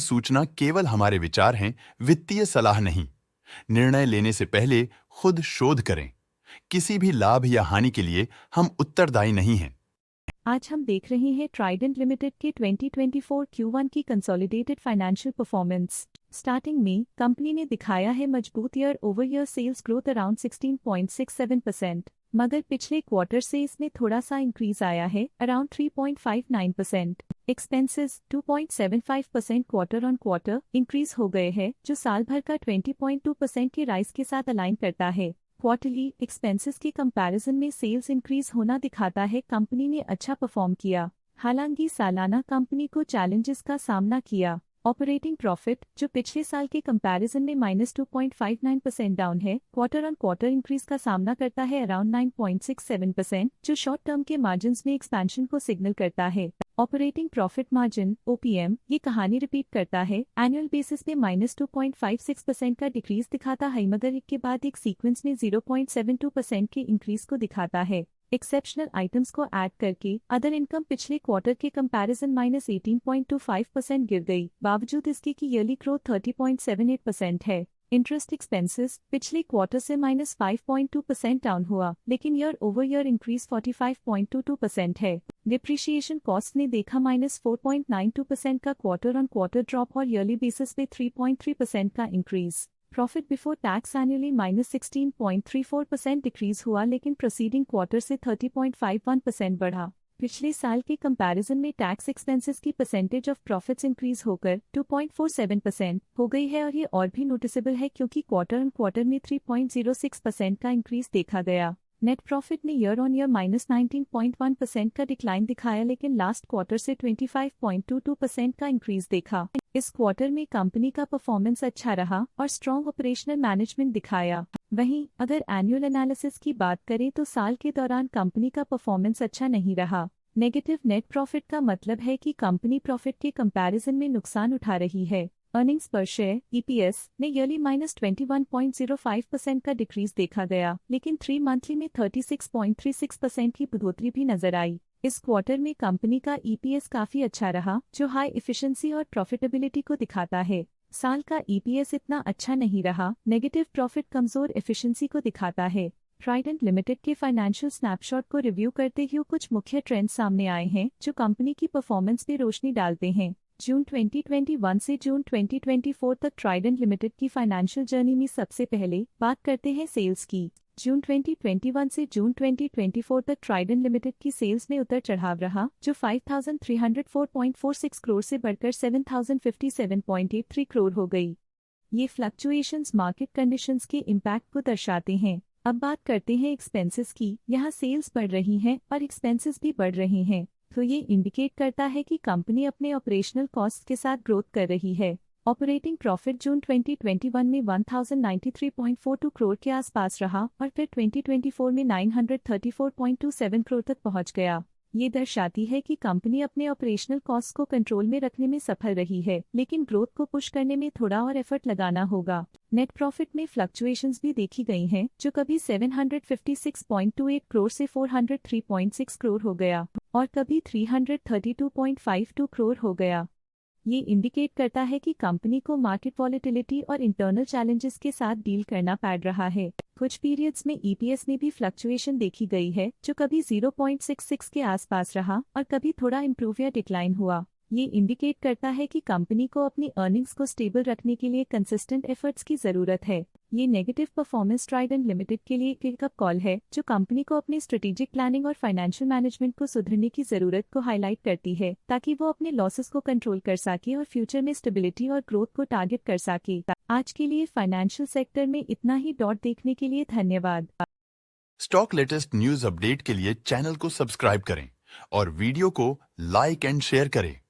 सूचना केवल हमारे विचार हैं, वित्तीय सलाह नहीं। निर्णय लेने से पहले खुद शोध करें। किसी भी लाभ या हानि के लिए हम उत्तरदायी नहीं हैं। आज हम देख रहे हैं ट्राइडेंट लिमिटेड के 2024 Q1 की कंसोलिडेटेड फाइनेंशियल परफॉर्मेंस। स्टार्टिंग में कंपनी ने दिखाया है मजबूत year over year sales growth around 16.67%, मगर पिछले क्वार्टर से इसमें थोड़ा सा इंक्रीज आया है around 3.59%। Expenses 2.75% quarter on quarter increase हो गए हैं, जो साल भर का 20.2% के राइज के साथ अलाइन करता है। क्वार्टरली एक्सपेंसेस के कंपैरिजन में सेल्स इंक्रीज होना दिखाता है कंपनी ने अच्छा परफॉर्म किया। हालांकि सालाना कंपनी को चैलेंजेस का सामना किया। ऑपरेटिंग प्रॉफिट, जो पिछले साल के कंपैरिजन में -2.59% डाउन है, क्वार्टर ऑन क्वार्टर इंक्रीज का सामना करता है अराउंड 9.67%, जो शॉर्ट टर्म के मार्जिन्स में एक्सपेंशन को सिग्नल करता है। ऑपरेटिंग प्रॉफिट मार्जिन OPM ये कहानी रिपीट करता है। एनुअल बेसिस पे -2.56% का डिक्रीज दिखाता है, मगर एक के बाद एक सीक्वेंस में 0.72% के इंक्रीज को दिखाता है। एक्सेप्शनल आइटम्स को ऐड करके अदर इनकम पिछले क्वार्टर के कंपैरिजन -18.25% गिर गई, बावजूद इसके कि ईयरली ग्रोथ 30.78% है। इंटरेस्ट एक्सपेंसेस पिछले क्वार्टर से -5.2% डाउन हुआ, लेकिन ईयर ओवर ईयर इंक्रीज 45.22% है। डिप्रिशिएशन कॉस्ट ने देखा -4.92% का क्वार्टर ऑन क्वार्टर ड्रॉप और ईयरली बेसिस पे 3.3% का increase. Profit before tax annually -16.34% decrease हुआ, लेकिन प्रोसीडिंग क्वार्टर से 30.51% बढ़ा। पिछले साल के कंपैरिजन में टैक्स एक्सपेंसेस की परसेंटेज ऑफ प्रॉफिट्स इंक्रीज होकर 2.47% हो गई है, और ये और भी नोटिसेबल है क्योंकि क्वार्टर ऑन क्वार्टर में 3.06% का इंक्रीज देखा गया। नेट प्रॉफिट ने ईयर ऑन ईयर -19.1% का डिक्लाइन दिखाया, लेकिन लास्ट क्वार्टर से 25.22% का इंक्रीज देखा। इस क्वार्टर में कंपनी का परफॉर्मेंस अच्छा रहा और स्ट्रॉन्ग ऑपरेशनल मैनेजमेंट दिखाया। वहीं अगर एनुअल एनालिसिस की बात करें तो साल के दौरान कंपनी का परफॉर्मेंस अच्छा नहीं रहा। नेगेटिव नेट प्रॉफिट का मतलब है कि कंपनी प्रॉफिट के कंपैरिजन में नुकसान उठा रही है। अर्निंग्स पर शेयर EPS ने ईयरली -21.05% का डिक्रीज देखा गया, लेकिन 3 मंथली में 36.36% की बढ़ोतरी भी नजर आई। इस क्वार्टर में कंपनी का EPS काफी अच्छा रहा, जो हाई एफिशिएंसी और प्रॉफिटेबिलिटी को दिखाता है। साल का EPS इतना अच्छा नहीं रहा, नेगेटिव प्रॉफिट कमजोर एफिशिएंसी को दिखाता है। ट्राइडेंट लिमिटेड के फाइनेंशियल स्नैपशॉट को रिव्यू करते हुए कुछ मुख्य ट्रेंड्स सामने आए हैं, जो कंपनी की परफॉर्मेंस पे रोशनी डालते हैं। जून 2021 से जून 2024 तक ट्राइडेंट लिमिटेड की फाइनेंशियल जर्नी में सबसे पहले बात करते हैं सेल्स की। जून 2021 से जून 2024 तक ट्राइडेंट लिमिटेड की सेल्स में उतर चढ़ाव रहा, जो 5304.46 करोड़ से बढ़कर 7057.83 करोड़ हो गई। ये फ्लक्चुएशंस मार्केट कंडीशंस के इम्पैक्ट को दर्शाते हैं। अब बात करते हैं एक्सपेंसेस की। यहाँ सेल्स बढ़ रही हैं और एक्सपेंसेस भी बढ़ रहे हैं, तो ये इंडिकेट करता है कि कंपनी अपने ऑपरेशनल कॉस्ट के साथ ग्रोथ कर रही है। ऑपरेटिंग प्रॉफिट जून 2021 में 1093.42 करोड़ के आसपास रहा और फिर 2024 में 934.27 करोड़ तक पहुंच गया। ये दर्शाती है कि कंपनी अपने ऑपरेशनल कॉस्ट को कंट्रोल में रखने में सफल रही है, लेकिन ग्रोथ को पुश करने में थोड़ा और एफर्ट लगाना होगा। नेट प्रॉफिट में फ्लक्चुएशंस भी देखी गई हैं, जो कभी 756.28 करोड़ से 403.6 करोड़ हो गया और कभी 332.52 करोड़ हो गया। ये इंडिकेट करता है कि कंपनी को मार्केट वॉलेटिलिटी और इंटरनल चैलेंजेस के साथ डील करना पड़ रहा है। कुछ पीरियड्स में EPS में भी फ्लक्चुएशन देखी गई है, जो कभी 0.66 के आसपास रहा और कभी थोड़ा इम्प्रूव या डिक्लाइन हुआ। ये इंडिकेट करता है कि कंपनी को अपनी अर्निंग्स को स्टेबल रखने के लिए कंसिस्टेंट एफर्ट्स की जरूरत है। ये नेगेटिव परफॉर्मेंस ट्राइडेंट लिमिटेड के लिए एक वेकअप कॉल है, जो कंपनी को अपनी स्ट्रेटेजिक प्लानिंग और फाइनेंशियल मैनेजमेंट को सुधरने की जरूरत को हाईलाइट करती है, ताकि वो अपने लॉसेस को कंट्रोल कर सके और फ्यूचर में स्टेबिलिटी और ग्रोथ को टारगेट कर सके। आज के लिए फाइनेंशियल सेक्टर में इतना ही। देखने के लिए धन्यवाद। स्टॉक लेटेस्ट न्यूज अपडेट के लिए चैनल को सब्सक्राइब करें और वीडियो को लाइक एंड शेयर करें।